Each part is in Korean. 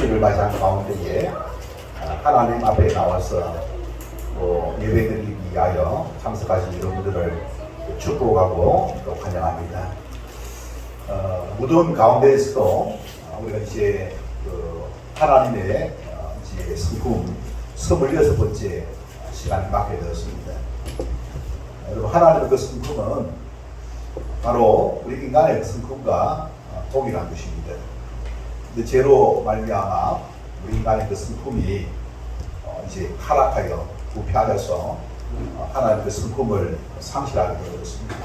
주일을 맞이한 가운데에 하나님 앞에 나와서 예배드리기 위하여 참석하신 여러분들을 축복하고 또 환영합니다. 무더운 가운데에서도 우리가 이제 하나님의 이제 성품 26번째 시간을 맞게 되었습니다. 여러분, 하나님의 그 성품은 바로 우리 인간의 성품과 동일한 것입니다. 근데 죄로 말미암아 우리 인간의 그 성품이 이제 타락하여 부패하여서 하나님의 그 성품을 상실하게 되었습니다.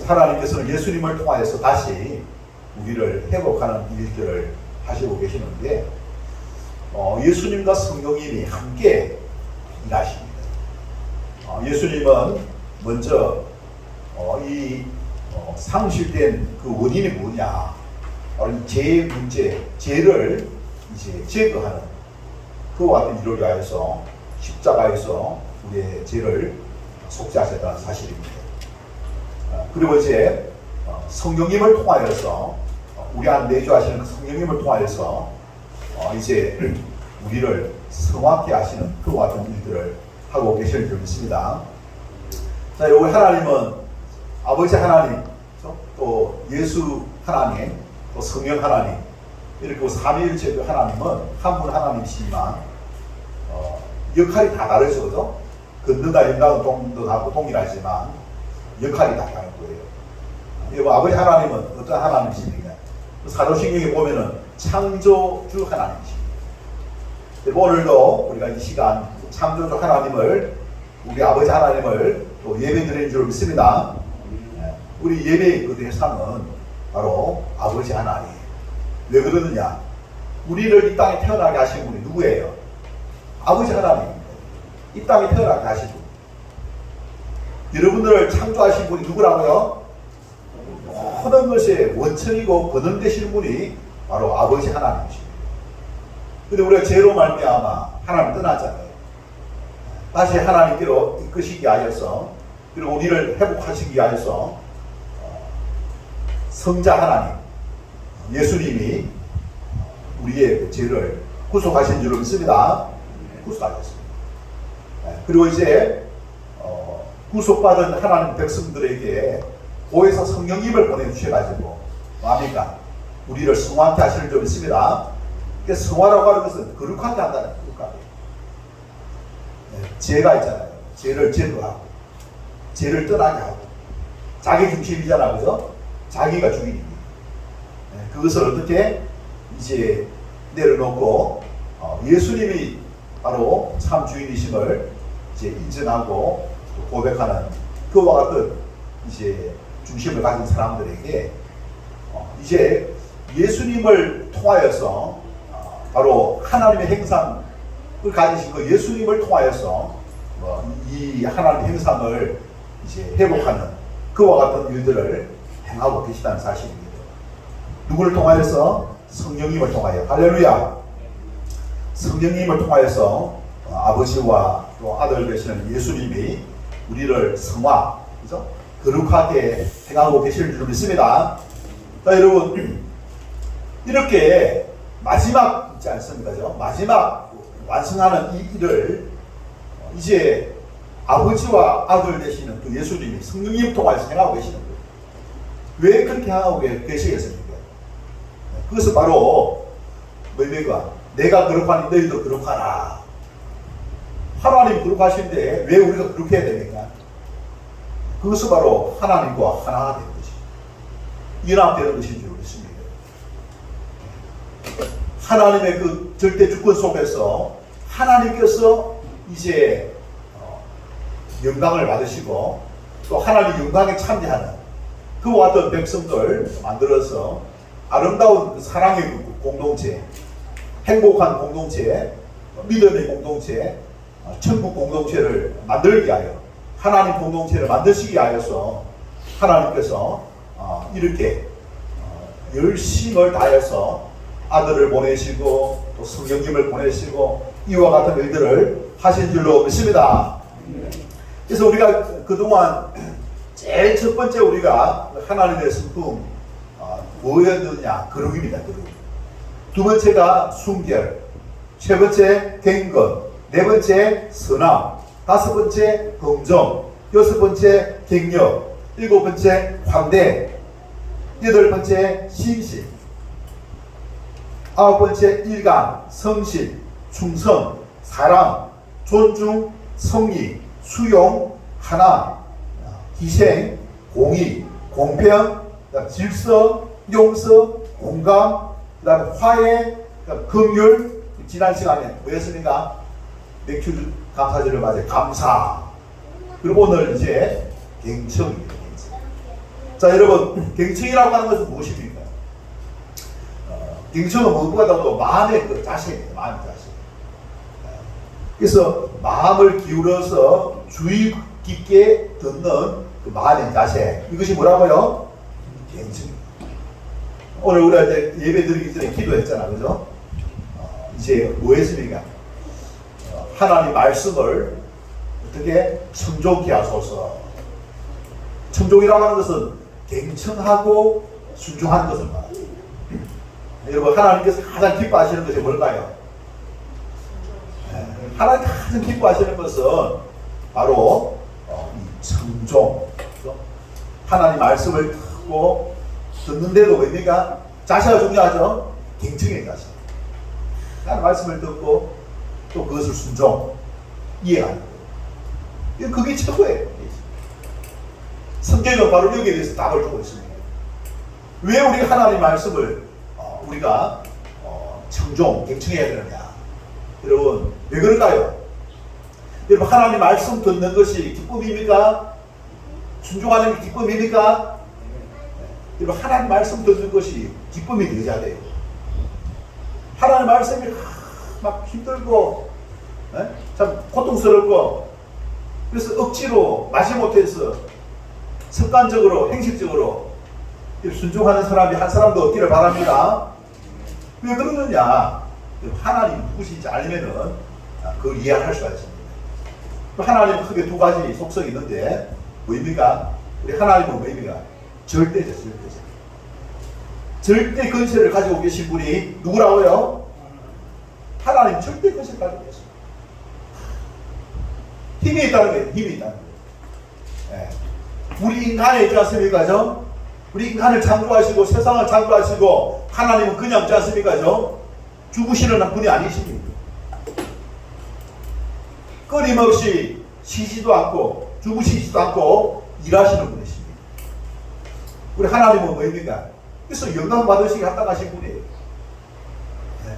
하나님께서는 예수님을 통하여서 다시 우리를 회복하는 일들을 하시고 계시는데 예수님과 성령님이 함께 일하십니다. 예수님은 먼저 이 상실된 그 원인이 뭐냐, 바로 이 죄의 문제, 죄를 이제 제거하는 그와 같은 일을 위하여서 십자가에서 우리의 죄를 속죄하셨다는 사실입니다. 그리고 이제 성령님을 통하여서 우리 안 내주하시는 성령님을 통하여서 이제 우리를 성화케 하시는 그와 같은 일들을 하고 계실 줄 믿습니다. 자, 여기 하나님은 아버지 하나님, 또 예수 하나님, 또 성령 하나님, 이렇게 삼위일체 그 하나님은 한 분 하나님이시지만 역할이 다 다르죠, 그죠? 건너다 연다는 동도 동일하지만 역할이 다 다른 거예요. 여러분, 아버지 하나님은 어떤 하나님이십니까? 사도신경에 보면은 창조주 하나님이십니다. 오늘도 우리가 이 시간 창조주 하나님을, 우리 아버지 하나님을 또 예배드리는 줄 믿습니다. 우리 예배의 그 대상은 바로 아버지 하나님. 왜 그러느냐? 우리를 이 땅에 태어나게 하신 분이 누구예요? 아버지 하나님입니다. 이 땅에 태어나게 하신 분. 여러분들을 창조하신 분이 누구라고요? 모든 것의 원천이고 근원 되시는 분이 바로 아버지 하나님이십니다. 근데 우리가 죄로 말미암아 하나님 떠났잖아요. 다시 하나님께로 이끄시기 위하여서, 그리고 우리를 회복하시기 위하여서 성자 하나님, 예수님이 우리의 죄를 구속하신 줄로 믿습니다. 구속하셨습니다. 그리고 이제 구속받은 하나님 백성들에게 고에서 성령님을 보내주셔가지고 뭡니까? 우리를 성화케 하실 줄 믿습니다. 성화라고 하는 것은 거룩하게 한다는 거예요. 죄가 있잖아요. 죄를 제거하고, 죄를 떠나게 하고, 자기 중심이잖아, 그죠? 자기가 주인입니다. 그것을 어떻게 이제 내려놓고 예수님이 바로 참 주인이심을 이제 인정하고 고백하는 그와 같은 이제 중심을 가진 사람들에게 이제 예수님을 통하여서 바로 하나님의 행상을 가지신 그 예수님을 통하여서 이 하나님의 행상을 이제 회복하는 그와 같은 일들을 행하고 계시다는 사실입니다. 누구를 통하여서? 성령님을 통하여. 할렐루야. 성령님을 통하여서 아버지와 또 아들 되시는 예수님이 우리를 성화, 그죠? 거룩하게 행하고 계실 줄 믿습니다. 자, 여러분, 이렇게 마지막 있지 않습니까? 그죠? 마지막 완성하는 이 일을 이제 아버지와 아들 되시는 그 예수님이 성령님 통하여서 행하고 계시는 거예요. 왜 그렇게 하고 계시겠습니까? 그것은 바로 뭡니까? 내가 거룩하니 너희도 거룩하라. 하나님이 거룩하신데 왜 우리가 그렇게 해야 됩니까? 그것은 바로 하나님과 하나가 되는 것이죠. 연합되는 것인 줄 믿습니다. 하나님의 그 절대 주권 속에서 하나님께서 이제 영광을 받으시고 또 하나님 영광에 참여하는 그와 같은 백성들 만들어서 아름다운 그 사랑의 공동체, 행복한 공동체, 믿음의 공동체, 천국 공동체를 만들기 위하여, 하나님 공동체를 만드시기 위하여서 하나님께서 이렇게 열심을 다해서 아들을 보내시고 또 성령님을 보내시고 이와 같은 일들을 하신 줄로 믿습니다. 그래서 우리가 그동안 제일 첫 번째 우리가 하나님의 성품 뭐였느냐? 거룩입니다. 거룩. 두 번째가 순결, 세 번째 갱건, 네 번째 선함, 다섯 번째 긍정, 여섯 번째 갱력, 일곱 번째 환대, 여덟 번째 신실, 아홉 번째 일감, 성실, 충성, 사랑, 존중, 성리, 수용, 하나, 희생, 공의, 공평, 질서, 용서, 공감, 그다음에 화해, 긍휼. 지난 시간에 뭐였습니까? 맥주 감사절을 맞아 감사. 그리고 오늘 이제 갱청입니다. 자, 여러분, 갱청이라고 하는 것은 무엇입니까? 갱청은 무엇보다도 마음의 그 자세입니다. 마음의 자세. 그래서 마음을 기울여서 주의 깊게 듣는 그 마음의 자세. 이것이 뭐라고요? 갱청입니다. 오늘 우리가 이제 예배 드리기 전에 기도했잖아, 그죠? 이제 뭐 했습니까? 하나님 말씀을 어떻게 청종케 하소서. 청종이라고 하는 것은 갱청하고 순종하는 것을 말합니다. 여러분, 하나님께서 가장 기뻐하시는 것이 뭘까요? 하나님 가장 기뻐하시는 것은 바로 이 청종. 하나님 말씀을 듣고 듣는데도 뭡니까? 자세가 중요하죠? 갱청의 자세. 하나님 말씀을 듣고 또 그것을 순종, 이해하는 거예요. 그게 최고예요. 성경은 바로 여기에 대해서 답을 주고 있습니다. 왜 우리가 하나님 말씀을 우리가 청종, 갱청해야 되느냐? 여러분, 왜 그럴까요? 여러분, 하나님 말씀 듣는 것이 기쁨입니까? 순종하는 게 기쁨입니까? 여러분, 하나님 말씀 듣는 것이 기쁨이 되어야 돼요. 하나님 말씀이 막 힘들고 참 고통스럽고 그래서 억지로 마지못해서 습관적으로 행식적으로 순종하는 사람이 한 사람도 없기를 바랍니다. 왜 그러느냐? 하나님 누구신지 알면은 그걸 이해할 수가 있습니다. 하나님은 크게 두 가지 속성이 있는데 뭐입니까? 우리 하나님은 뭐입니까? 절대죠, 절대죠. 절대 권세를 가지고 계신 분이 누구라고요? 하나님 절대 권세를 가지고 계십니다. 힘이 있다는 거예요. 힘이 있다는 거예요. 네. 우리 인간에 있지 않습니까? 죠? 우리 인간을 창조하시고 세상을 창조하시고 하나님은 그냥 있지 않습니까? 죠? 죽으시는 분이 아니십니다. 끊임없이 쉬지도 않고 죽으시지도 않고 일하시는 분이십니다. 우리 하나님은 뭐입니까? 그래서 영광 받으시기 합당하신 분이에요. 네.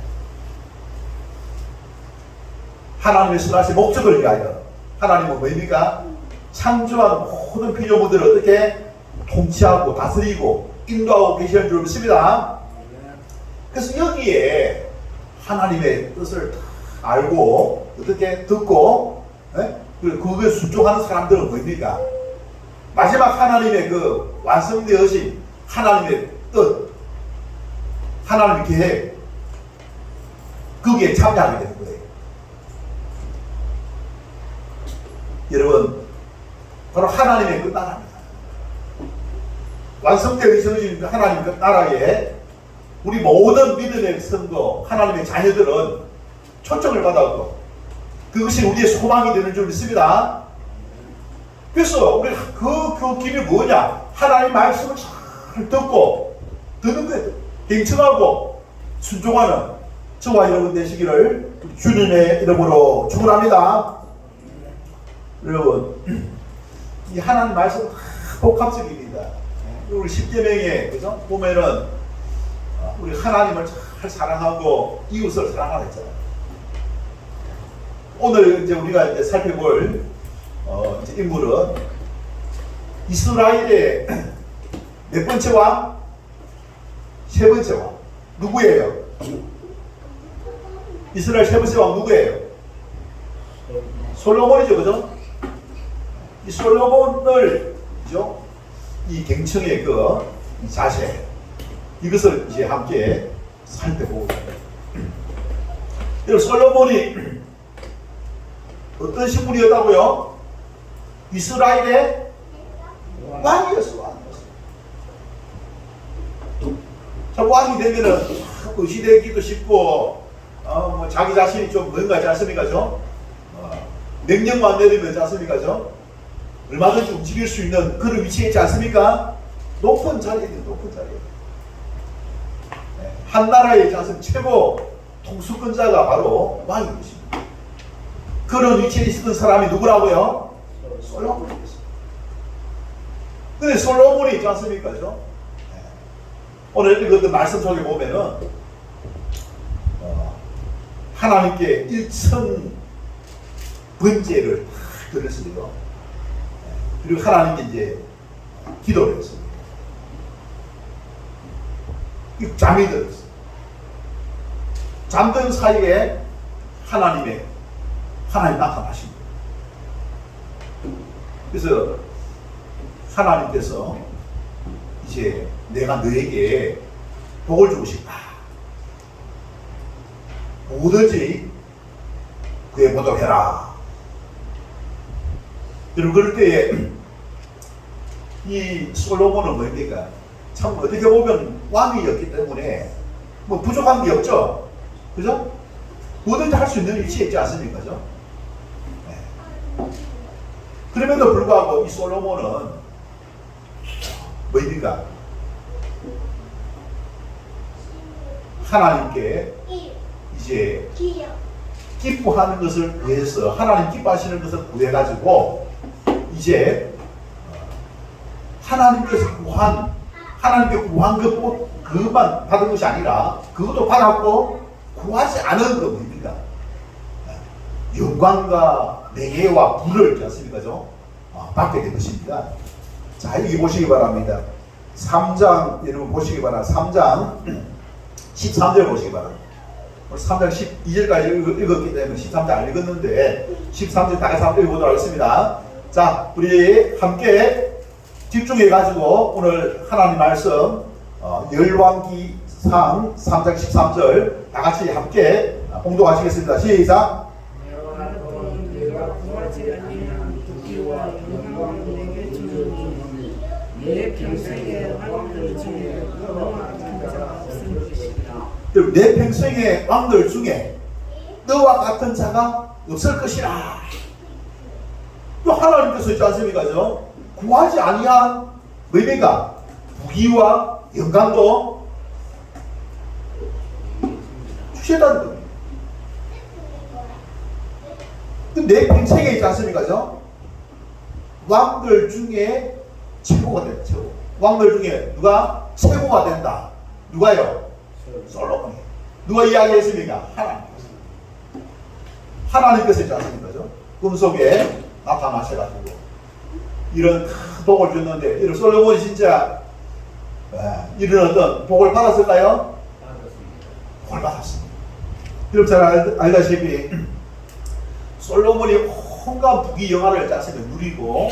하나님의 선하신 목적을 위하여 하나님은 뭐입니까? 창조한 모든 피조물들을 어떻게 통치하고 다스리고 인도하고 계시는 줄 믿습니다. 그래서 여기에 하나님의 뜻을 알고 어떻게 듣고 그걸 순종하는 사람들은 뭐입니까? 마지막 하나님의 그 완성되어진 하나님의 뜻, 하나님의 계획, 거기에 참여하게 되는 거예요. 여러분, 바로 하나님의 그 나라입니다. 완성되어 있어진 하나님의 그 나라에 우리 모든 믿음의 성도, 하나님의 자녀들은 초청을 받았고 그것이 우리의 소망이 되는 줄 믿습니다. 그래서 우리 그 길이 뭐냐? 하나님의 말씀을 잘 듣고 듣는 거예요. 갱청하고 순종하는 저와 여러분 되시기를 주님의 이름으로 축원합니다. 여러분, 이 하나님 말씀 복합적입니다. 우리 10계명에 그죠? 보면은 우리 하나님을 잘 사랑하고 이웃을 사랑하라 했잖아요. 오늘 이제 우리가 이제 살펴볼 이제 인물은 이스라엘의 몇 번째 왕? 세 번째 왕. 누구예요? 이스라엘 세 번째 왕 누구예요? 솔로몬이죠, 그죠? 이 솔로몬을, 그죠? 이 갱청의 그 자세, 이것을 이제 함께 살펴보고 있습니다. 솔로몬이 어떤 신분이었다고요? 이스라엘의 왕이었어, 왕이었어. 자, 왕이 되면은 자꾸 의시되기도 쉽고 뭐 자기 자신이 좀 뭔가 하지 않습니까? 명령만 내리면 하지 않습니까? 얼마든지 움직일 수 있는 그런 위치에 있지 않습니까? 높은 자리에 있는 높은 자리에. 한 나라에 있지 않습니까? 최고 통수권자가 바로 왕인 것입니다. 그런 위치에 있었던 사람이 누구라고요? 솔로몬이었어요. 근데 솔로몬이 있지 않습니까? 오늘 이것도 말씀 속에 보면은 하나님께 일천 번제를 다 드렸습니다. 그리고 하나님께 이제 기도를 했습니다. 잠이 들었어요. 잠든 사이에 하나님 나타나십니다. 그래서 하나님께서 이제 내가 너에게 복을 주고 싶다. 뭐든지 구해보도록 해라. 여러분 그럴 때에 이 솔로몬은 뭡니까? 참 어떻게 보면 왕이었기 때문에 뭐 부족한 게 없죠. 그죠? 뭐든지 할 수 있는 위치에 있지 않습니까? 그죠? 네. 그럼에도 불구하고 이 솔로몬은 뭡니까? 하나님께 이제 기뻐하는 것을 구해서 하나님 기뻐하시는 것을 구해가지고 이제 하나님께 구한 그것만 받은 것이 아니라 그것도 받았고 구하지 않은 것 뭡니까? 영광과 명예와 부를 있지 않습니까? 받게 된 것입니다. 자, 여기 보시기 바랍니다. 3장 여러분 보시기 바랍니다. 3장 13절 보시기 바랍니다. 3장 12절까지 읽었기 때문에 13장 안 읽었는데 13절 다시 한번 읽어보도록 하겠습니다. 자, 우리 함께 집중해가지고 오늘 하나님 말씀 열왕기상 3장 13절 다 같이 함께 봉독하시겠습니다. 시작. 내 평생의 왕들 중에 너와 같은 자가 없을 것이라. 내 평생의 왕들 중에 너와 같은 자가 없을 것이라. 또 하나님께서 있지 않습니까? 구하지 아니한 뭡니까? 부귀와 영광도 주셨다는 겁니다. 내 평생에 있지 않습니까? 왕들 중에 최고가 된다. 최고. 왕들 중에 누가 최고가 된다. 누가요? 솔로몬이. 누가 이야기했습니까? 하나님께서. 하나님께서 있지 않습니까? 꿈속에 나타나셔가지고 이런 큰 복을 줬는데 이런 솔로몬이 진짜 이런 어떤 복을 받았을까요? 복을 받았습니다. 여러분 잘 알다시피 솔로몬이 온갖 부귀 영화를 자신을 누리고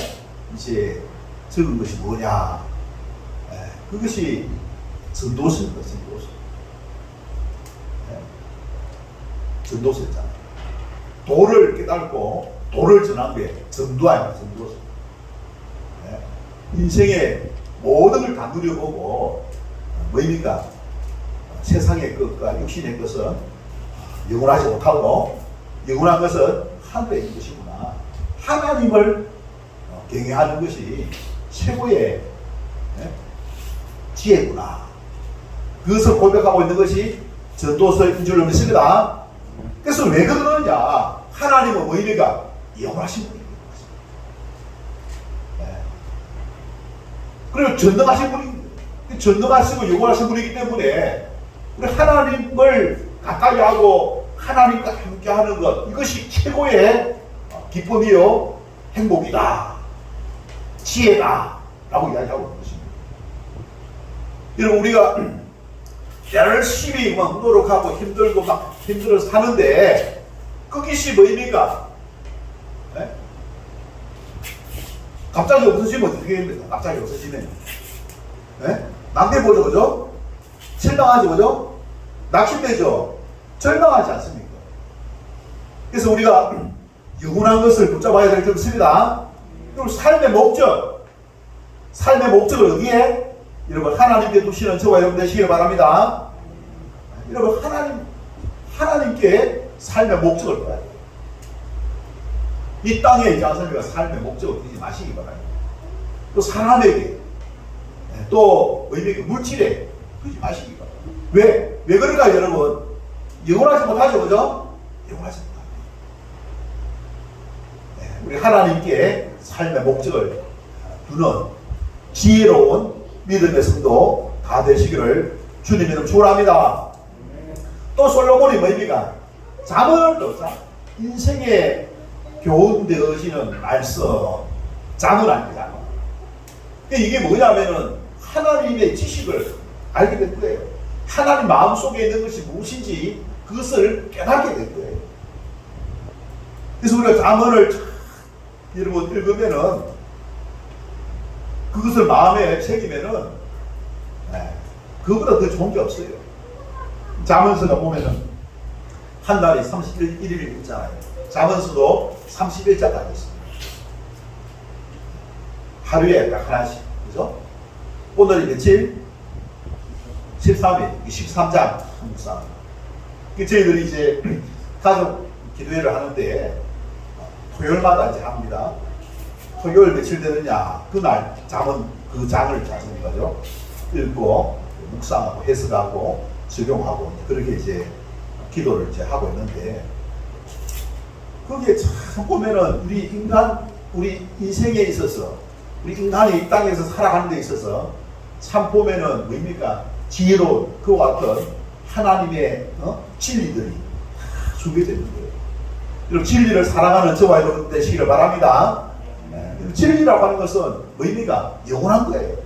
이제 적은 것이 뭐냐? 그것이 전도서입니다. 전도서. 전도서였잖아요. 도를 깨닫고 도를 전한 게 전도 아닙니까? 전도서. 인생의 모든 걸 다 누려보고 뭐입니까? 세상의 것과 육신의 것은 영원하지 못하고 영원한 것은 하늘에 있는 것이구나. 하나님을 경외하는 것이 최고의 지혜구나. 그것을 고백하고 있는 것이 전도서인 줄로 믿습니다. 그래서 왜 그러느냐? 하나님은 뭐입니까? 영원하신 분입니다. 그리고 전능하신 분입니다. 전능하시고 영원하신 분이기 때문에 우리 하나님을 가까이 하고 하나님과 함께 하는 것, 이것이 최고의 기쁨이요 행복이다, 지혜다 라고 이야기하고 있는 것입니다. 여러분 우리가 열심히 막 노력하고 힘들고 막 힘들어서 사는데 그것이 뭐입니까? 네? 갑자기 없어지면 어떻게 됩니까? 갑자기 없어지면 네? 낭대보죠, 그죠? 실망하죠, 그죠? 낙심되죠? 절망하지 않습니까? 그래서 우리가 영원한 것을 붙잡아야 될 줄 믿습니다. 그리고 삶의 목적을 어디에? 여러분 하나님께 두시는 저와 여러분 되시길 바랍니다. 여러분 하나님께 삶의 목적을 봐야 돼요. 이 땅에 이제 하나님과 삶의 목적을 두지 마시기 바랍니다. 또 사람에게 또 의미가 물질에 두지 마시기 바랍니다. 왜 그럴까요, 여러분? 영원하지 못하죠, 그죠? 영원하지 못합니다. 우리 하나님께 삶의 목적을 두는 지혜로운 믿음의 성도 다 되시기를 주님 이름 축원합니다. 또 솔로몬이 의미가 잠언을 넣자 인생의 교훈 되어지는 말씀 잠언 아닙니다. 이게 뭐냐면은 하나님의 지식을 알게 된 거예요. 하나님 마음속에 있는 것이 무엇인지 그것을 깨닫게 된 거예요. 그래서 우리가 잠언을 여러분 읽으면은 그것을 마음에 새기면은 그거보다 더 좋은 게 없어요. 잠언서가 보면은 한 달이 31일 있잖아요. 잠언서도 31자가 있습니다. 하루에 딱 하나씩, 그죠? 오늘이 며칠? 13일, 13장 묵상. 저희들이 이제 가족 기도회를 하는데 토요일마다 이제 합니다. 토요일 며칠 되느냐, 그날 잠은 그 장을 자는 거죠. 읽고 묵상하고 해석하고 적용하고 그렇게 이제 기도를 이제 하고 있는데, 거기에 참 보면은 우리 인생에 있어서 우리 인간이 이 땅에서 살아가는 데 있어서 참 보면은 뭡니까? 지혜로운 그와 같은 하나님의 진리들이 숨겨져 있는 거예요. 여러분 진리를 사랑하는 저와 여러분 되시기를 바랍니다. 진리라고 하는 것은 의미가 영원한 거예요.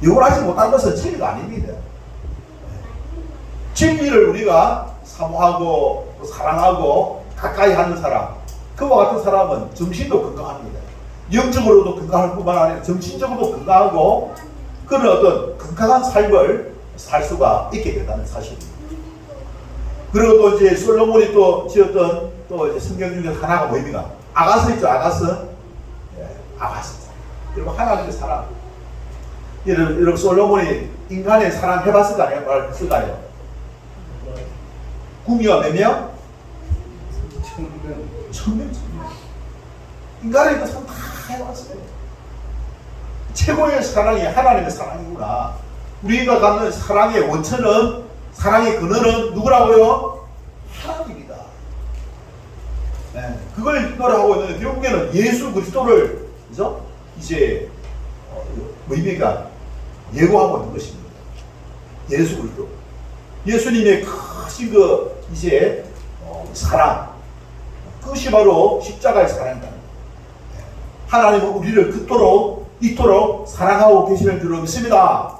영원하지 못한 것은 진리가 아닙니다. 진리를 우리가 사모하고 사랑하고 가까이 하는 사람, 그와 같은 사람은 정신도 건강합니다. 영적으로도 건강할 뿐만 아니라 정신적으로도 건강하고 그런 어떤 건강한 삶을 살 수가 있게 된다는 사실입니다. 그리고 또 이제 솔로몬이 또 지었던 또 이제 성경 중에 하나가 뭡니까? 아가서 있죠, 아가서. 아가서. 여러분 하나님의 사랑. 여러분 솔로몬이 인간의 사랑 해봤을까요? 말했을까요? 궁이가 몇 명? 1000명. 인간의 그 사랑 다 해봤어요. 최고의 사랑이 하나님의 사랑이구나. 우리가 갖는 사랑의 원천은, 사랑의 근원은 누구라고요? 하나님이다. 그걸 이끌어하고 있는데 결국에는 예수 그리스도를, 그죠? 이제 뭡니까? 예고하고 있는 것입니다. 예수 그리스도. 예수님의 크신 그 이제 사랑, 그것이 바로 십자가의 사랑이다. 하나님은 우리를 이토록 사랑하고 계시는 줄로 믿습니다.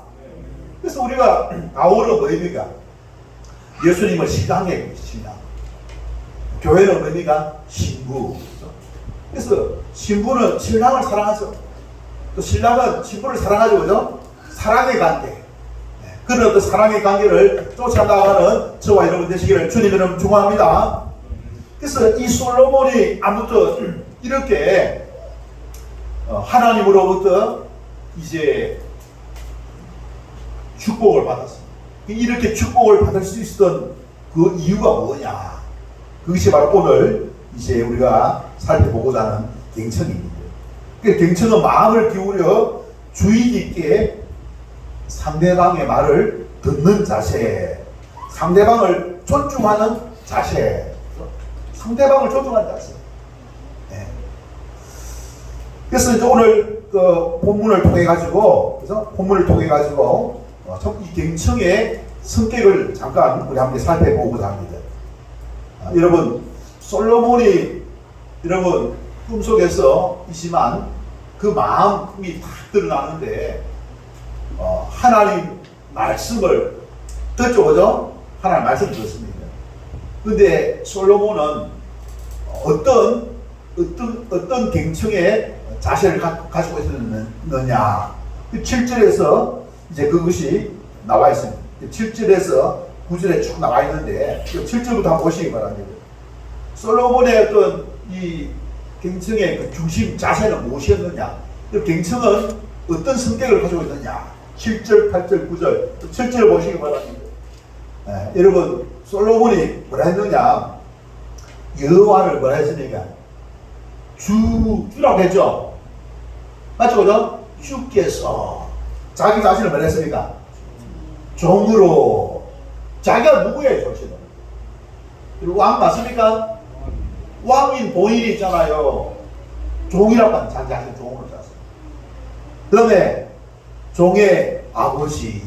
그래서 우리가 바울은 뭡니까? 예수님을 신앙에 신앙. 교회는 뭡니까? 신부. 그래서 신부는 신랑을 사랑하죠. 또 신랑은 신부를 사랑하죠, 그죠? 사랑의 관계. 그런 어떤 사랑의 관계를 쫓아나가는 저와 여러분 되시기를 주님으로 축원합니다. 그래서 이 솔로몬이 아무튼 이렇게 하나님으로부터 이제 축복을 받았습니다. 이렇게 축복을 받을 수 있었던 그 이유가 뭐냐? 그것이 바로 오늘 이제 우리가 살펴보고자 하는 갱청입니다. 그 갱청은 마음을 기울여 주의 깊게 상대방의 말을 듣는 자세, 상대방을 존중하는 자세, 상대방을 존중하는 자세. 그래서 이제 오늘 그 본문을 통해 가지고, 그래서 본문을 통해 가지고 이 갱청의 성격을 잠깐 우리 함께 살펴보고자 합니다. 여러분 솔로몬이 여러분 꿈속에서 있지만 그 마음이 딱 드러나는데 하나님 말씀을 듣죠, 그죠? 하나님 말씀을 듣습니다. 근데 솔로몬은 어떤 갱청의 자세를 가지고 있었느냐. 7절에서 이제 그것이 나와 있습니다. 7절에서 9절에 쭉 나와 있는데 7절부터 한번 보시기 바랍니다. 솔로몬의 어떤 이 갱청의 그 중심 자세는 무엇이었느냐? 이 갱청은 어떤 성격을 가지고 있느냐? 7절, 8절, 9절, 7절 보시기 바랍니다. 여러분 솔로몬이 뭐라 했느냐? 여호와를 뭐라 했습니까? 주라고 했죠. 맞죠, 그죠? 주께서 자기 자신을 뭐라 했습니까? 종으로. 자기가 누구예요, 도대체? 왕 맞습니까? 왕인 본인이 있잖아요. 종이라고 하는 자기 자신 종으로 잤어요. 그 다음에 종의 아버지,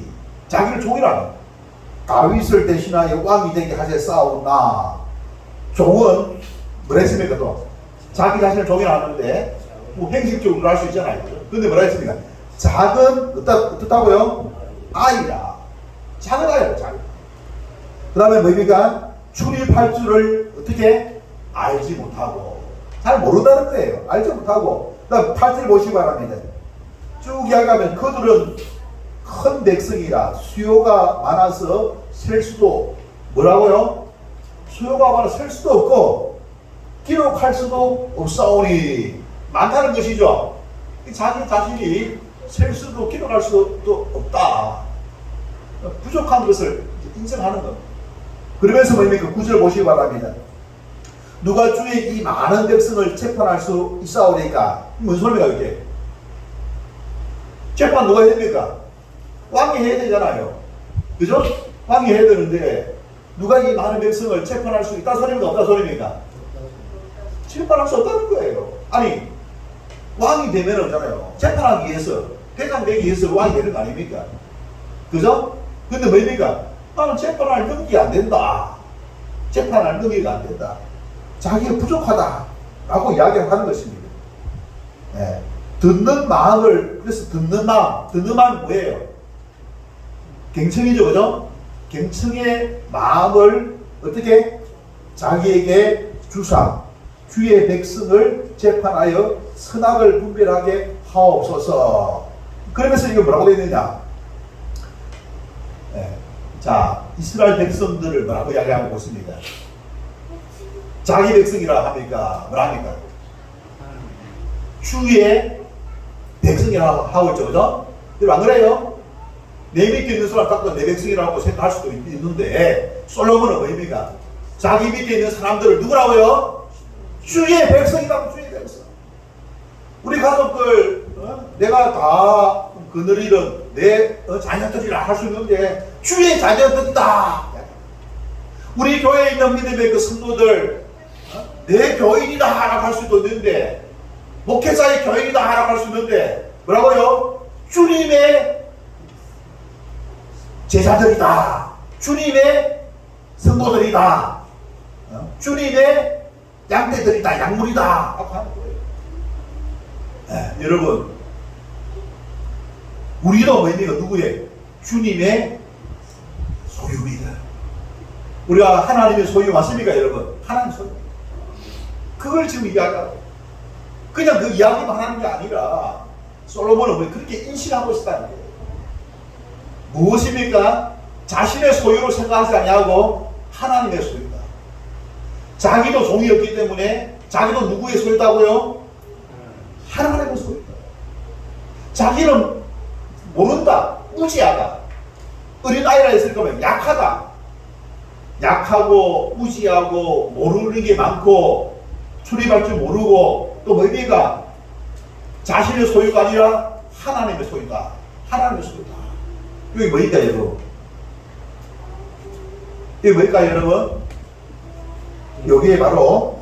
자기를 종이라는 다윗을 대신하여 왕이 되게 하셨사오나, 종은 뭐라 했습니까? 또 자기 자신을 종이라 하는데 뭐 행식적으로 할 수 있잖아요. 근데 뭐라 했습니까? 작은 어떻다고요? 아이라. 작은 아이라. 작은. 그 다음에 뭡니까? 출입할 줄을 어떻게 알지 못하고, 잘 모른다는 거예요. 알지 못하고. 그 다음 8절 보시기 바랍니다. 쭉 이야기하면 그들은 큰 백성이라 수요가 많아서 셀 수도, 뭐라고요? 수요가 많아서 셀 수도 없고 기록할 수도 없사오니, 많다는 것이죠. 자기 자신이 셀 수도 기록할 수도 없다. 부족한 것을 인정하는 것. 그러면서 뭡니까? 9절 보시기 바랍니다. 누가 주의 이 많은 백성을 재판할 수 있사오니까. 무슨 소리가 이게? 재판 누가 해야 됩니까? 왕이 해야 되잖아요. 그죠? 왕이 해야 되는데 누가 이 많은 백성을 재판할 수 있다 소리입니까? 없다 소리입니까? 재판할 수 없다는 거예요. 아니, 왕이 되면은 재판하기 위해서, 대장 되기 위해서 왕이 되는 거 아닙니까? 그죠? 근데 뭡니까? 나는 재판할 능력이 안 된다. 재판할 능력이 안 된다. 자기가 부족하다. 라고 이야기를 하는 것입니다. 예. 듣는 마음을, 그래서 듣는 마음이 뭐예요? 갱청이죠, 그죠? 갱청의 마음을 어떻게? 자기에게 주사, 주의 백성을 재판하여 선악을 분별하게 하옵소서. 그러면서 이거 뭐라고 되어 있느냐? 네. 자, 이스라엘 백성들을 뭐라고 이야기하고 있습니다. 자기 백성이라 합니까? 뭐라 합니까? 주의 백성이라고 하고 있죠, 그죠? 여러분 안 그래요? 내 밑에 있는 사람 딱 내 백성이라고 생각할 수도 있는데, 솔로몬은 뭡니까? 자기 밑에 있는 사람들을 누구라고요? 주의 백성이라고. 주의 백성. 우리 가족들 내가 다 그늘이는 내 자녀들이라 할 수 있는데 주의 자녀들이다. 우리 교회에 있는 믿음의 그 성도들 내 교인이다 라고 할 수도 있는데, 목회자의 교인이다 라고 할 수 있는데 뭐라고요? 주님의 제자들이다. 주님의 성도들이다. 주님의 양떼들이다. 양물이다. 라고 하는 거예요. 네, 여러분, 우리도 뭡니까? 누구의? 주님의 소유입니다. 우리가 하나님의 소유 맞습니까, 여러분? 하나님 소유. 그걸 지금 이야기하고, 그냥 그 이야기만 하는 게 아니라 솔로몬은 왜 그렇게 인식하고 있다는 거예요. 무엇입니까? 자신의 소유로 생각하지 아니하고 하나님의 소유다. 자기도 종이었기 때문에 자기도 누구의 소유다고요? 하나님의 소유다. 자기는 모른다. 무지하다. 어린아이라 했을 거면 약하다. 약하고 무지하고 모르는 게 많고 출입할 줄 모르고, 또 뭡니까? 자신의 소유가 아니라 하나님의 소유다. 하나님의 소유다. 여기 뭐일까요, 여러분? 이게 뭘까요, 여러분? 여기에 바로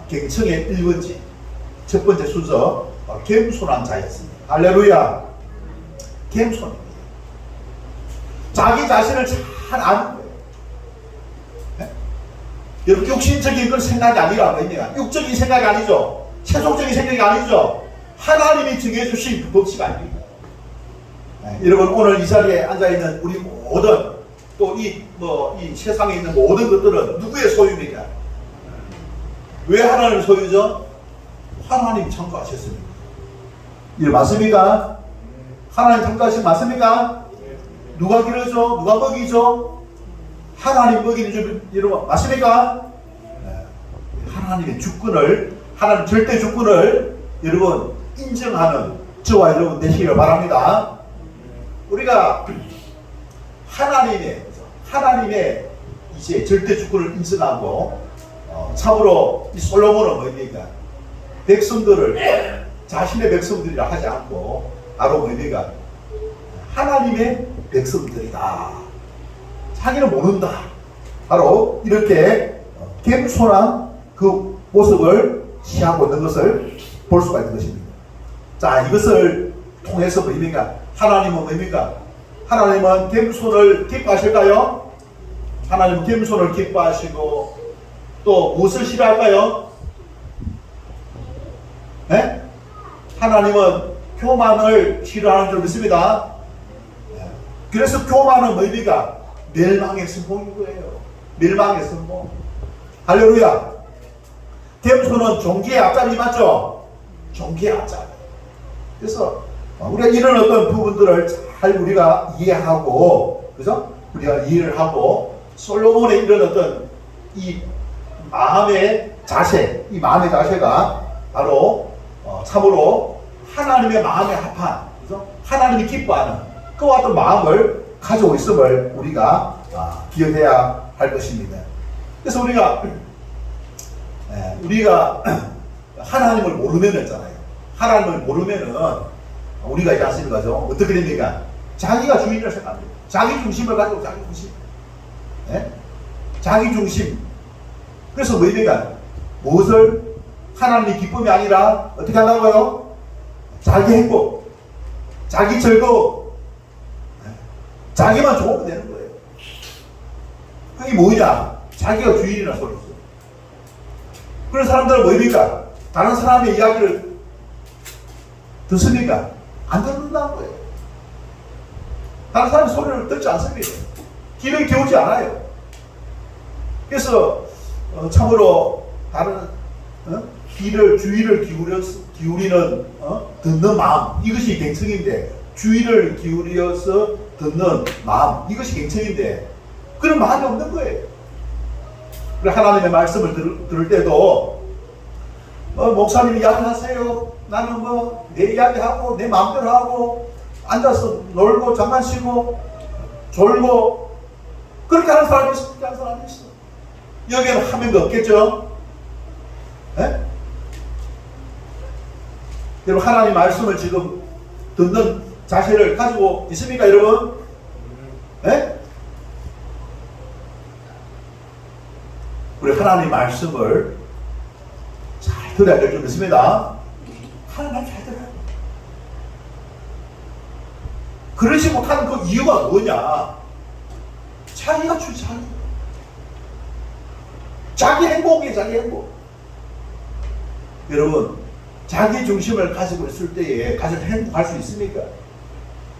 갱청의 1번지, 첫 번째 순서, 겸손한 자였습니다. 할렐루야. 겸손입니다. 자기 자신을 잘 아는 거예요. 네? 여러분, 육신적인 그런 생각이 아니라 뭐입니까? 육적인 생각이 아니죠. 세속적인 생각이 아니죠. 하나님이 정해주신 그 법칙 아닙니까? 네, 여러분, 오늘 이 자리에 앉아있는 우리 모든, 또 이 세상에 있는 모든 것들은 누구의 소유입니까? 왜 하나님의 소유죠? 하나님이 창조하셨습니다. 이거 맞습니까? 하나님 창조하신 맞습니까? 누가 기르죠? 누가 먹이죠? 하나님 먹이는 줄 여러분 맞습니까? 네. 하나님의 주권을, 하나님 절대 주권을 여러분 인정하는 저와 여러분 되시기를 바랍니다. 우리가 하나님의 이제 절대 주권을 인정하고 참으로 이 솔로몬은 뭡니까? 백성들을 자신의 백성들이라 하지 않고 바로 뭡니까? 하나님의 백성들이다. 자기는 모른다. 바로 이렇게 겸손한 그 모습을 취하고 있는 것을 볼 수가 있는 것입니다. 자, 이것을 통해서 뭡니까? 하나님은 뭡니까? 하나님은 겸손을 기뻐하실까요? 하나님은 겸손을 기뻐하시고 또 무엇을 싫어할까요? 네? 하나님은 교만을 싫어하는 줄 믿습니다. 그래서 교만은 뭡니까? 멸망의 선봉인 거예요. 멸망의 선봉. 할렐루야. 겸손은 종기의 앞잡이 맞죠? 종기의 앞잡이. 그래서 우리가 이런 어떤 부분들을 잘 우리가 이해하고, 그죠? 우리가 이해를 하고, 솔로몬의 이런 어떤 이 마음의 자세, 이 마음의 자세가 바로 참으로 하나님의 마음에 합한, 그죠? 하나님이 기뻐하는 그와 같은 마음을 가지고 있음을 우리가 기억해야 할 것입니다. 그래서 우리가 하나님을 모르면 했잖아요. 하나님을 모르면은 우리가 있지 않습니까? 어떻게 됩니까? 자기가 주인을 생각합니다. 자기 중심을 가지고 자기 중심. 네? 자기 중심. 그래서 뭡니까? 무엇을 하나님의 기쁨이 아니라 어떻게 한다고요? 자기 행복, 자기 즐거움, 자기만 좋으면 되는 거예요. 그게 뭐냐? 자기가 주인이라는 소리죠. 그런 사람들은 뭡니까? 다른 사람의 이야기를 듣습니까? 안 듣는다는 거예요. 다른 사람의 소리를 듣지 않습니다. 귀를 기울지 않아요. 그래서 참으로 다른 주의를 기울이는 듣는 마음, 이것이 갱성인데, 주의를 기울여서 듣는 마음, 이것이 갱성인데 그런 마음이 없는 거예요. 그래, 하나님의 말씀을 들을 때도 목사님 이야기하세요. 나는 내 이야기하고 내 마음대로 하고 앉아서 놀고 장난치고 졸고 그렇게 하는 사람이 있어. 그렇게 하는 사람이 있어. 여기에는 한 명도 없겠죠? 네? 여러분, 하나님 말씀을 지금 듣는 자세를 가지고 있습니까, 여러분? 네? 우리 하나님 말씀을 잘 들어야 될 줄 믿습니다. 하나님 말씀 잘 들어야 돼. 그러지 못하는 그 이유가 뭐냐? 자기가 자기 행복이에요, 자기 행복. 여러분, 자기 중심을 가지고 있을 때에 가장 행복할 수 있습니까?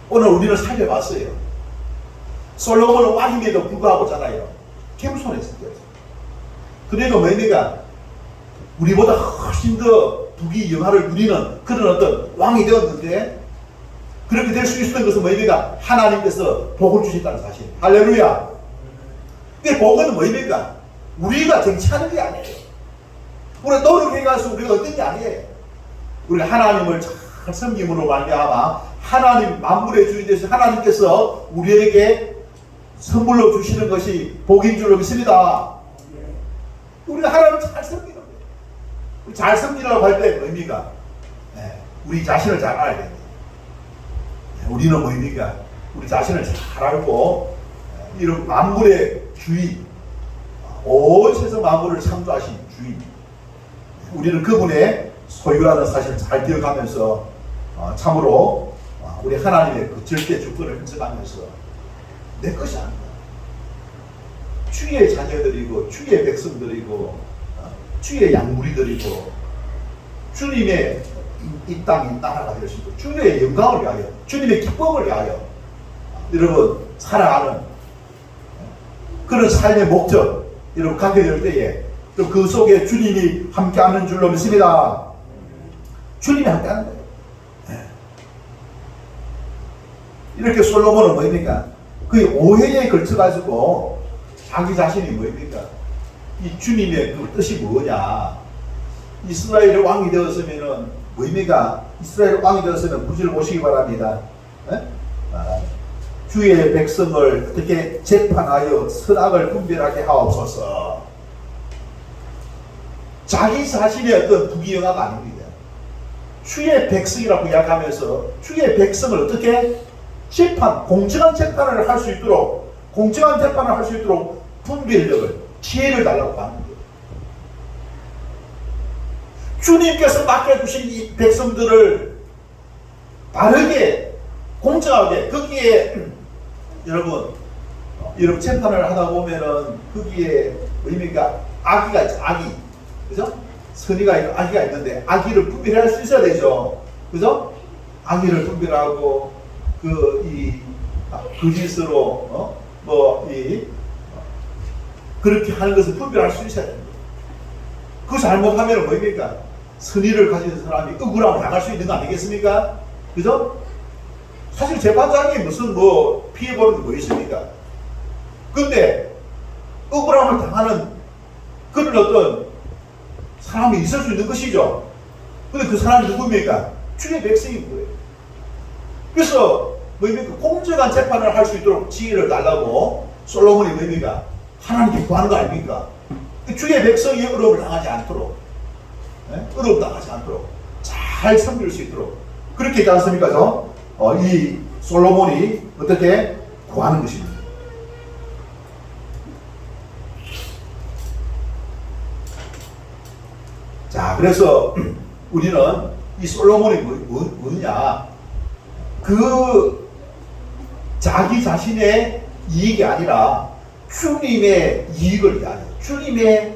오늘 우리는 살펴봤어요. 솔로몬은 왕임에도 불구하고잖아요. 겸손했을 때. 그래도 뭡니까? 우리보다 훨씬 더 부귀 영화를 누리는 그런 어떤 왕이 되었는데, 그렇게 될 수 있었던 것은 뭡니까? 하나님께서 복을 주셨다는 사실. 할렐루야. 그 복은 뭡니까? 우리가 쟁취하는 게 아니에요. 우리가 노력해가지고 우리가 얻는 게 아니에요. 우리가 하나님을 잘 섬김으로 말미암아 하나님 만물의 주인 되신 하나님께서 우리에게 선물로 주시는 것이 복인 줄로 믿습니다. 우리가 하나님을 잘 섬기는 거예요. 우리 잘 섬기라고 할 때 뭡니까? 우리 자신을 잘 알아야 됩니다. 우리는 뭡니까? 우리 자신을 잘 알고 이런 만물의 주인, 온 세상 만물을 창조하신 주인, 우리는 그분의 소유라는 사실을 잘 기억하면서 참으로 우리 하나님의 그 절대 주권을 인정하면서 내 것이 아니다. 주의 자녀들이고 주의 백성들이고 주의 양무리들이고 주님의 이 땅이 나라가 될 수 있고 주님의 영광을 위하여 주님의 기쁨을 위하여 여러분 살아가는 그런 삶의 목적 여러분 갖게 될 때에 그 속에 주님이 함께하는 줄로 믿습니다. 주님이 함께하는 거예요. 이렇게 솔로몬은 뭡니까? 그 오해에 걸쳐가지고 자기 자신이 뭡니까? 이 주님의 그 뜻이 뭐냐? 이스라엘의 왕이 되었으면은 뭡니까? 이스라엘 왕이 되었으면 구절 보시기 바랍니다. 주의 백성을 어떻게 재판하여 선악을 분별하게 하옵소서. 자기 자신의 어떤 부귀영화가 아닙니다. 주의 백성이라고 이야기하면서 주의 백성을 어떻게 공정한 재판을 할 수 있도록, 공정한 재판을 할 수 있도록 분별력을, 지혜를 달라고 하는 거예요. 주님께서 맡겨주신 이 백성들을 바르게, 공정하게, 거기에 여러분 재판을 하다 보면은 거기에 의미가 악의가 있죠. 악의, 그죠? 선의가 있고 악의가 있는데 악의를 분별할 수 있어야 되죠. 그죠? 악의를 분별하고 거짓으로 그렇게 하는 것을 분별할 수 있어야 됩니다. 그 잘못하면 뭐입니까? 선의를 가진 사람이 억울함을 당할 수 있는 거 아니겠습니까? 그죠? 사실 재판장이 무슨 피해보는 게 뭐 있습니까? 근데 억울함을 당하는 그런 어떤 사람이 있을 수 있는 것이죠. 근데 그 사람이 누굽니까? 주의 백성인 거예요. 그래서 뭐입니까? 공정한 재판을 할 수 있도록 지혜를 달라고 솔로몬이 뭐입니까? 하나님께 구하는 거 아닙니까? 주의 백성이 어려움을 당하지 않도록, 어려움 당하지 않도록 잘 섬길 수 있도록 그렇게 있지 않습니까? 이 솔로몬이 어떻게 구하는 것입니다. 자, 그래서 우리는 이 솔로몬이 뭐냐? 자기 자신의 이익이 아니라 주님의 이익을 위하여, 주님의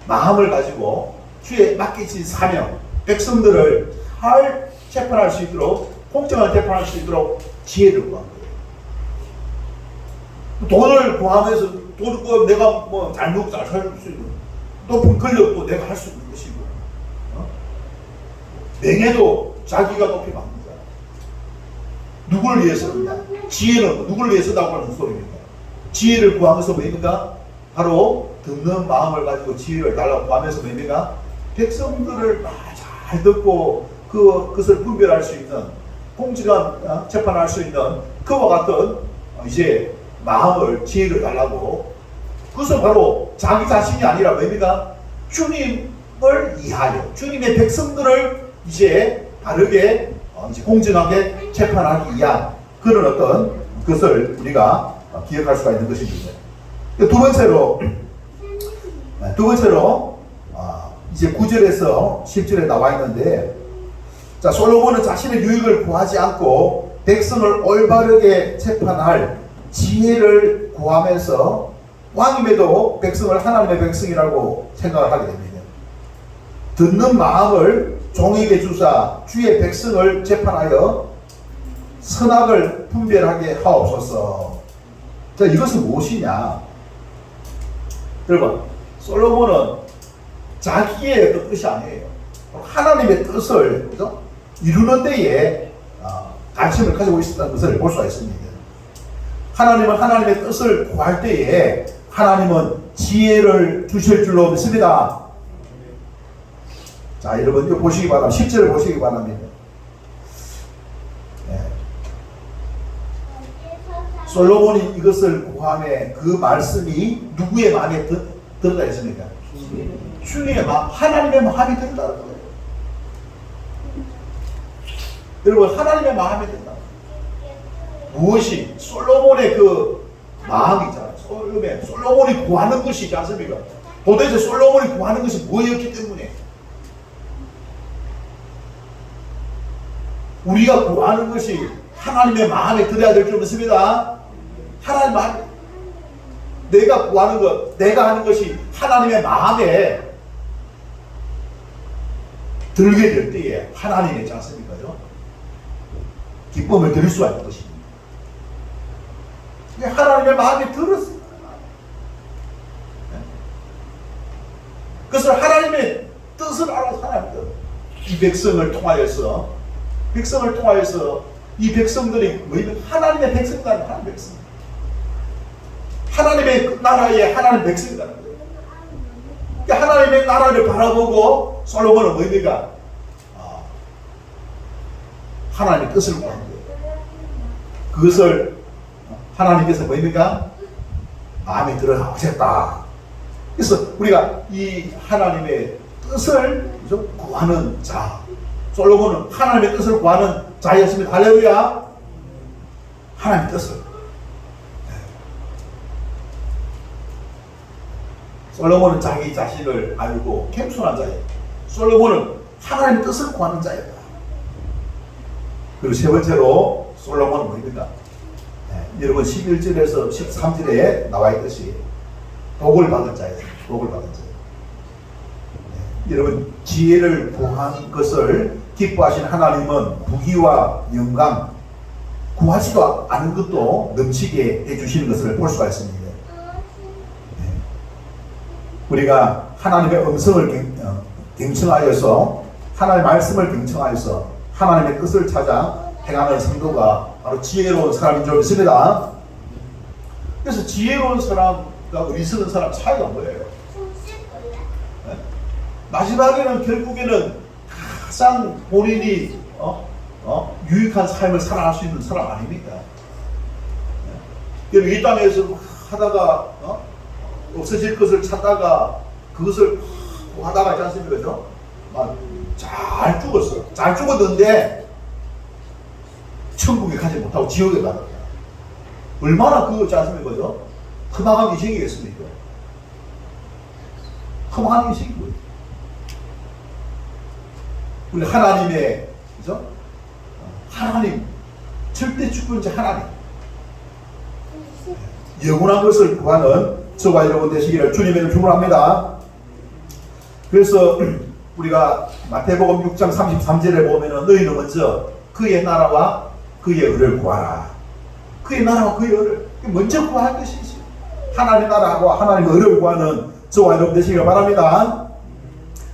마음을 가지고 주의 맡기신 사명, 백성들을 잘 재판할 수 있도록, 공정한 재판할 수 있도록 지혜를 구한 거예요. 돈을 구하면서 돈 내가 잘 먹고 잘 살 수 있는, 높은 권력도 내가 할 수 있는 것이고, 명예도 자기가 높이 받는다. 누구를 위해서 그러냐? 지혜는 누구를 위해서 서다고 하는 소리입니다. 지혜를 구하면서 뭐입니까? 바로 듣는 마음을 가지고 지혜를 달라고 구하면서 뭐입니까? 백성들을 잘 듣고 그것을 분별할 수 있는, 공정한 재판할 수 있는 그와 같은 이제 마음을, 지혜를 달라고. 그것은 바로 자기 자신이 아니라 뭐입니까? 주님을 위하여, 주님의 백성들을 이제 바르게 이제 공정하게 재판하기 위한 그런 어떤 것을 우리가 기억할 수가 있는 것입니다. 두 번째로 이제 9절에서 10절에 나와 있는데, 자, 솔로몬은 자신의 유익을 구하지 않고 백성을 올바르게 재판할 지혜를 구하면서 왕임에도 백성을 하나님의 백성이라고 생각을 하게 됩니다. 듣는 마음을 종에게 주사 주의 백성을 재판하여 선악을 분별하게 하옵소서. 자, 이것은 무엇이냐? 여러분, 솔로몬은 자기의 어떤 뜻이 아니에요. 하나님의 뜻을, 그죠? 이루는 데에 관심을 가지고 있었다는 것을 볼 수가 있습니다. 하나님은 하나님의 뜻을 구할 때에 하나님은 지혜를 주실 줄로 믿습니다. 자, 여러분 이거 보시기 바랍니다. 10절을 보시기 바랍니다. 솔로몬이 이것을 구함에 그 말씀이 누구의 마음에 들어가 있습니까? 주님의 마음, 하나님의 마음이 든다는 거예요. 여러분, 하나님의 마음이 든다. 무엇이? 솔로몬의 그 마음이잖아요. 솔로몬이 구하는 것이 있지 않습니까? 도대체 솔로몬이 구하는 것이 뭐였기 때문에 우리가 구하는 것이 하나님의 마음에 들어야 될 줄 믿습니다. 하나님 마음, 내가 구하는 것, 내가 하는 것이 하나님의 마음에 들게 될 때에 하나님의 있지 않습니까? 기쁨을 드릴 수가 있는 것입니다. 하나님의 마음에 들었습니다. 그것을 하나님의 뜻을 알아서 하나님의 이 백성을 통하여서 이 백성들이 뭐냐면 하나님의 백성이라는 하나님의 백성, 하나님의 나라의 하나님의 백성이라는 거예요. 그러니까 하나님의 나라를 바라보고 솔로몬은 뭐입니까? 하나님의 뜻을 구하는 거예요. 그것을 하나님께서 뭐입니까? 마음에 들어 하셨다. 그래서 우리가 이 하나님의 뜻을 구하는 자, 솔로몬은 하나님의 뜻을 구하는 자였습니다. 할렐루야. 하나님의 뜻을. 솔로몬은 자기 자신을 알고 겸손한 자예요. 솔로몬은 하나님의 뜻을 구하는 자였다. 그리고 세 번째로 솔로몬은 뭐입니까? 여러분 11절에서 13절에 나와 있듯이 복을 받은 자였습니다. 복을 받은 자. 여러분 지혜를 구한 것을 기뻐하신 하나님은 부귀와 영광 구하지도 않은 것도 넘치게 해주시는 것을 볼 수가 있습니다. 우리가 하나님의 음성을 경청하여서 하나님의 말씀을 경청하여서 하나님의 뜻을 찾아 행하는 성도가 바로 지혜로운 사람인 줄 믿습니다. 그래서 지혜로운 사람과 어리석은 사람 차이가 뭐예요? 마지막에는 결국에는 가장 본인이 유익한 삶을 살아갈 수 있는 사람 아닙니까? 이 땅에서 하다가 없어질 것을 찾다가 그것을 하다가 있지 않습니까? 그죠? 잘 죽었어. 잘 죽었는데 천국에 가지 못하고 지옥에 가는 거야. 얼마나 그거지 않습니까? 그죠? 험한 인생이겠습니까? 험한 인생인 거예요. 우리 하나님의, 그죠? 하나님, 절대 주권자 하나님. 영원한 것을 구하는 저와 여러분 되시기를 주님의 이름으로 축원합니다. 그래서 우리가 마태복음 6장 33절에 보면은 너희는 먼저 그의 나라와 그의 의를 구하라. 그의 나라와 그의 의를 먼저 구할 것이지. 하나님의 나라와 하나님의 의를 구하는 저와 여러분 되시기를 바랍니다.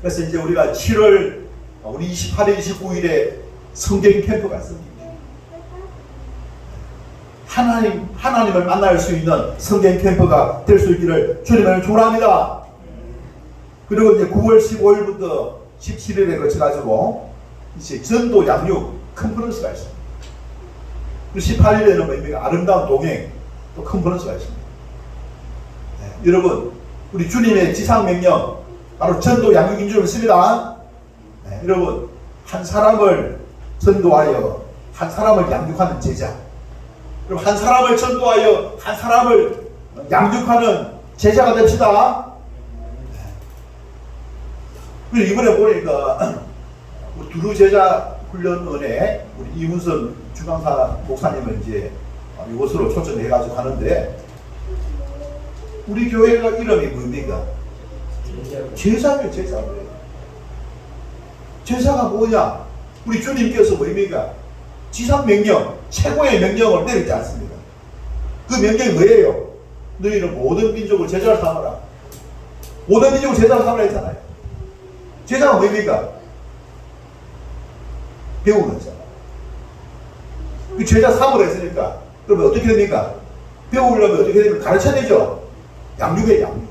그래서 이제 우리가 7월 우리 28일, 29일에 성경 캠프가 있습니다. 하나님을 만날 수 있는 성경 캠프가 될 수 있기를 주님을 축원합니다. 그리고 이제 9월 15일부터 17일에 거쳐가지고 이제 전도 양육 컨퍼런스가 있습니다. 그리고 18일에는 뭐입니까? 아름다운 동행 또 컨퍼런스가 있습니다. 네, 여러분, 우리 주님의 지상 명령 바로 전도 양육인 줄 믿습니다. 네, 여러분, 한 사람을 전도하여 한 사람을 양육하는 제자, 그럼 한 사람을 전도하여 한 사람을 양육하는 제자가 됩시다. 그리고 이번에 보니까 우리 두루 제자 훈련원에 우리 이문선 주강사 목사님을 이제 이곳으로 초청해가지고 가는데 우리 교회가 이름이 뭡니까? 제자예요, 제자예요. 제자가 뭐냐? 우리 주님께서 뭐입니까? 지상 명령, 최고의 명령을 내리지 않습니다. 그 명령이 뭐예요? 너희는 모든 민족을 제자로 삼아라. 모든 민족을 제자로 삼아라 했잖아요. 제자가 뭐입니까? 배우는 자. 그 제자 삼으라 했으니까 그러면 어떻게 됩니까? 배우려면 어떻게 됩니까? 가르쳐야 되죠. 양육이에요, 양육.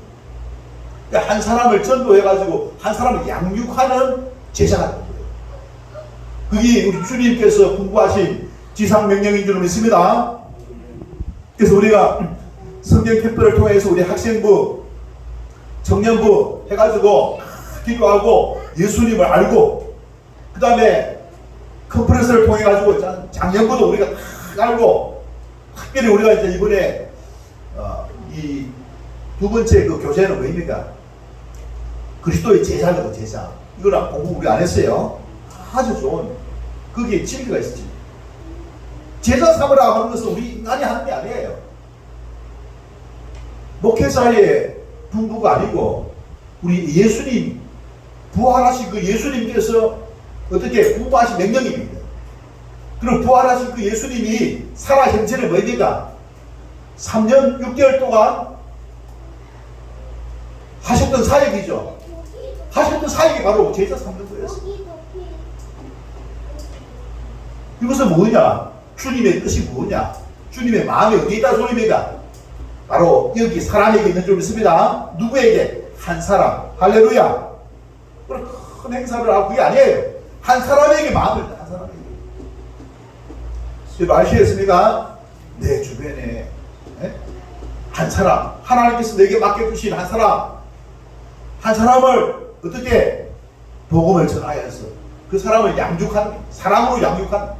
그러니까 한 사람을 전도해가지고 한 사람을 양육하는 제자가 됩니다. 그게 우리 주님께서 공부하신 지상명령인 줄 믿습니다. 그래서 우리가 성경 캠프를 통해서 우리 학생부, 청년부 해가지고 기도하고 예수님을 알고 그 다음에 컨퍼런스를 통해가지고 작년부도 우리가 다 알고 특별히 우리가 이제 이번에 이 두 번째 그 교재는 뭐입니까? 그리스도의 제자거든, 제자. 이거랑 공부 우리 안 했어요. 아주 좋은 거기에 진리가 있었지. 제자 삼으라 하는 것은 우리 인간이 하는 게 아니에요. 목회자의 분부가 아니고 우리 예수님 부활하신 그 예수님께서 어떻게 공부하신 명령입니다. 그리고 부활하신 그 예수님이 살아 현재는 뭐입니까? 3년 6개월 동안 하셨던 사역이죠. 하셨던 사역이 바로 제자 삼는 거였어요. 이것은 뭐냐? 주님의 뜻이 뭐냐? 주님의 마음이 어디에 있다 소리입니까? 바로 여기 사람에게 있는 줄 믿습니다. 누구에게? 한 사람. 할렐루야. 큰 행사를 하고 그게 아니에요. 한 사람에게 마음을 한 사람에게. 여러분 아시겠습니까? 내 주변에 예? 한 사람, 하나님께서 내게 맡겨주신 한 사람을 어떻게 복음을 전하여서 그 사람을 양육한, 사랑으로 양육한,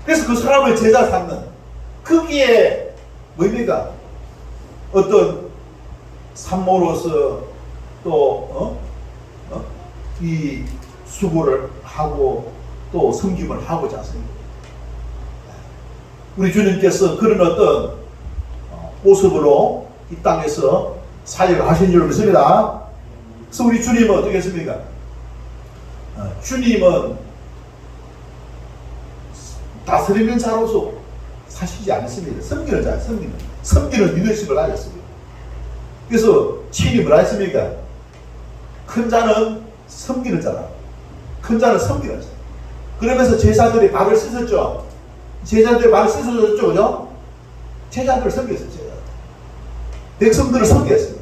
그래서 그 사람을 제자 삼는, 거기에 뭡니까? 어떤 산모로서 또 이 수고를 하고 또 섬김을 하고자 하십니다. 우리 주님께서 그런 어떤 모습으로 이 땅에서 사역을 하신 줄 믿습니다. 그래서 우리 주님은 어떻게 했습니까? 주님은 다스리는 자로서 사시지 않았습니다. 섬기는 자, 섬기는 리더십을 가졌습니다. 그래서 친히 뭐라 했습니까? 큰 자는 섬기는 자라. 큰 자는 섬기는 자. 그러면서 제자들이 발을 씻었죠. 제자들이 발을 씻어줬죠, 그죠? 제자들을 섬겼어요, 제자들. 백성들을 섬겼어요.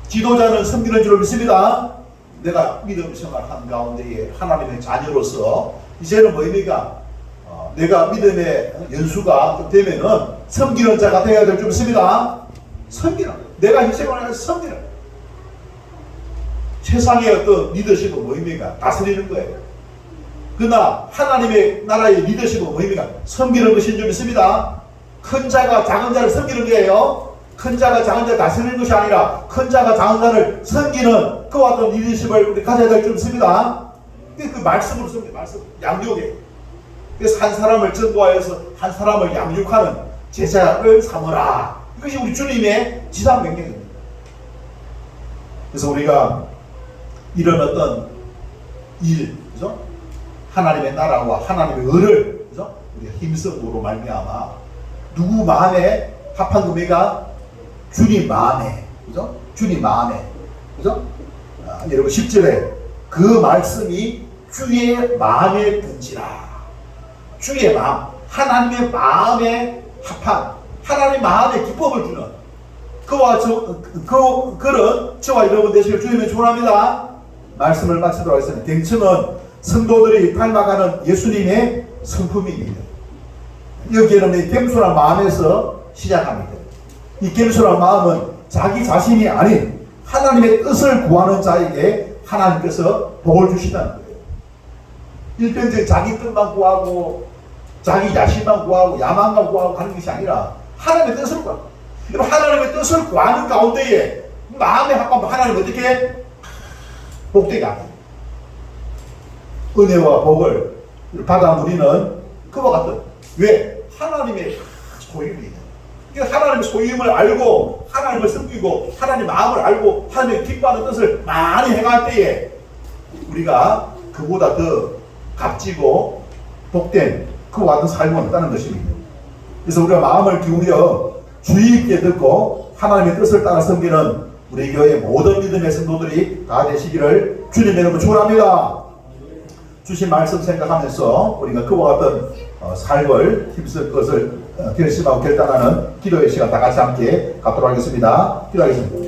지도자는 섬기는 줄 믿습니다. 내가 믿음 생활한 가운데에 하나님의 자녀로서 이제는 뭐입니까? 내가 믿음의 연수가 좀 되면은 섬기는 자가 되어야 될 줄 믿습니다. 섬기는. 내가 희생을 해서 섬기는. 세상의 어떤 리더십은 뭐입니까? 다스리는 거예요. 그러나 하나님의 나라의 리더십은 뭐입니까? 섬기는 것인 줄 믿습니다. 큰 자가 작은 자를 섬기는 거예요. 큰 자가 작은 자를 다스리는 것이 아니라 큰 자가 작은 자를 섬기는 그와 같은 리더십을 우리 가져야 될 줄 믿습니다. 그 말씀으로 섬겨, 말씀, 양육에. 그래서 한 사람을 전도하여서 한 사람을 양육하는 제자를 삼으라. 이것이 우리 주님의 지상 명령입니다. 그래서 우리가 이런 어떤 일, 그죠? 하나님의 나라와 하나님의 의를, 그죠? 우리가 힘쓰므로 말미암아 누구 마음에 합한 겁니까? 주님 마음에, 그죠? 주님 마음에, 그죠? 여러분 10절에 그 말씀이 주의 마음에 든지라. 주의 마음, 하나님의 마음에 합한, 하나님의 마음에 기쁨을 주는 그와 그런 저와 여러분 되시길 주님의 축원합니다. 말씀을 마치도록 하겠습니다. 갱청은 성도들이 닮아가는 예수님의 성품입니다. 여기에는 이 겸손한 마음에서 시작합니다. 이 겸손한 마음은 자기 자신이 아닌 하나님의 뜻을 구하는 자에게 하나님께서 복을 주시다는 거예요. 일평생 자기 뜻만 구하고 자기 야심만 구하고 야망만 구하고 하는 것이 아니라 하나님의 뜻을 구하고, 하나님의 뜻을 구하는 가운데에 마음에 합하면 하나님 어떻게 복되게 합니다. 은혜와 복을 받아 누리는 그와 같은, 왜? 하나님의 소유입니다. 하나님의 소유임을 알고 하나님을 섬기고 하나님의 마음을 알고 하나님의 기뻐하는 뜻을 많이 행할 때에 우리가 그보다 더 값지고 복된 그와 같은 삶을 한다는 것입니다. 그래서 우리가 마음을 기울여 주의 있게 듣고 하나님의 뜻을 따라 섬기는 우리 교회 모든 믿음의 성도들이 다 되시기를 주님의 이름으로 축원합니다. 주신 말씀 생각하면서 우리가 그와 같은 삶을 힘쓸 것을 결심하고 결단하는 기도의 시간 다 같이 함께 갖도록 하겠습니다. 기도하겠습니다.